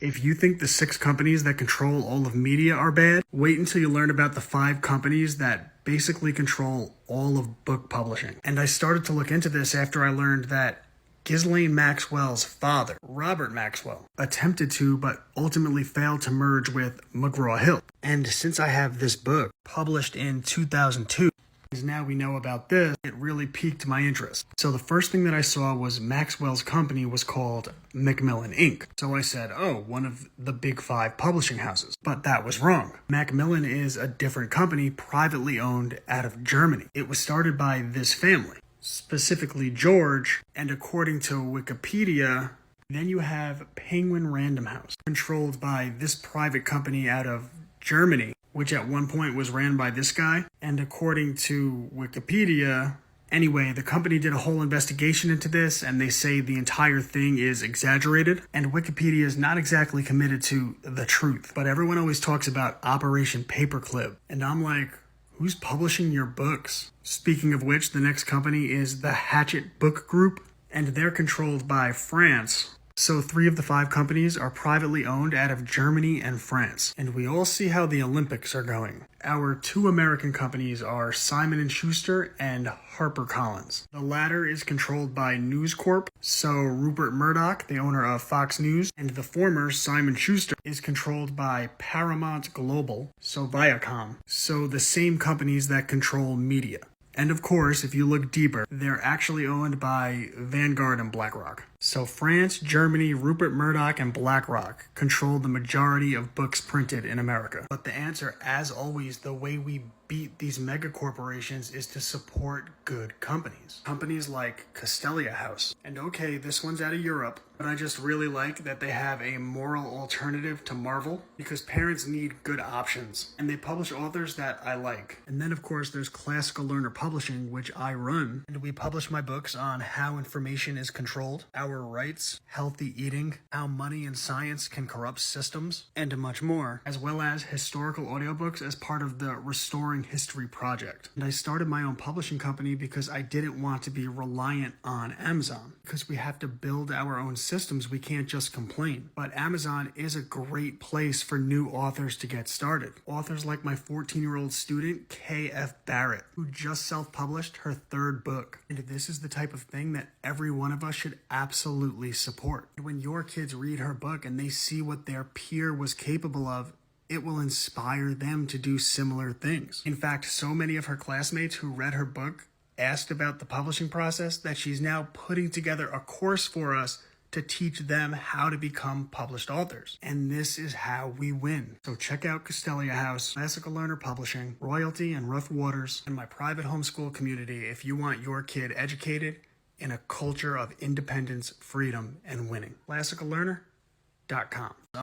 If you think the 6 companies that control all of media are bad, wait until you learn about the 5 companies that basically control all of book publishing. And I started to look into this after I learned that Ghislaine Maxwell's father, Robert Maxwell, attempted to but ultimately failed to merge with McGraw-Hill. And since I have this book published in 2002, as now we know about this, it really piqued my interest. So the first thing that I saw was Maxwell's company was called Macmillan Inc. So I said, oh, one of the big 5 publishing houses. But that was wrong. Macmillan is a different company privately owned out of Germany. It was started by this family, specifically George, and according to Wikipedia, then you have Penguin Random House, controlled by this private company out of Germany, which at one point was ran by this guy. And according to Wikipedia, anyway, the company did a whole investigation into this, and they say the entire thing is exaggerated. And Wikipedia is not exactly committed to the truth. But everyone always talks about Operation Paperclip. And I'm like, who's publishing your books? Speaking of which, the next company is the Hachette Book Group, and they're controlled by France. So 3 of the 5 companies are privately owned out of Germany and France. And we all see how the Olympics are going. Our 2 American companies are Simon & Schuster and HarperCollins. The latter is controlled by News Corp, so Rupert Murdoch, the owner of Fox News, and the former Simon Schuster is controlled by Paramount Global, so Viacom. So the same companies that control media. And of course, if you look deeper, they're actually owned by Vanguard and BlackRock. So France, Germany, Rupert Murdoch, and BlackRock control the majority of books printed in America. But the answer, as always, the way we beat these mega corporations is to support good companies. Companies like Castelia House. And okay, this one's out of Europe, but I just really like that they have a moral alternative to Marvel, because parents need good options, and they publish authors that I like. And then of course there's Classical Learner Publishing, which I run, and we publish my books on how information is controlled, our rights, healthy eating, how money and science can corrupt systems, and much more, as well as historical audiobooks as part of the Restoring History project. And I started my own publishing company because I didn't want to be reliant on Amazon, because we have to build our own systems. We can't just complain. But Amazon is a great place for new authors to get started. Authors like my 14-year-old student, K.F. Barrett, who just self-published her 3rd book. And this is the type of thing that every one of us should absolutely support. When your kids read her book and they see what their peer was capable of, it will inspire them to do similar things. In fact, so many of her classmates who read her book asked about the publishing process that she's now putting together a course for us to teach them how to become published authors. And this is how we win. So check out Castelia House, Classical Learner Publishing, Royalty and Rough Waters, and my private homeschool community if you want your kid educated in a culture of independence, freedom, and winning. ClassicalLearner.com.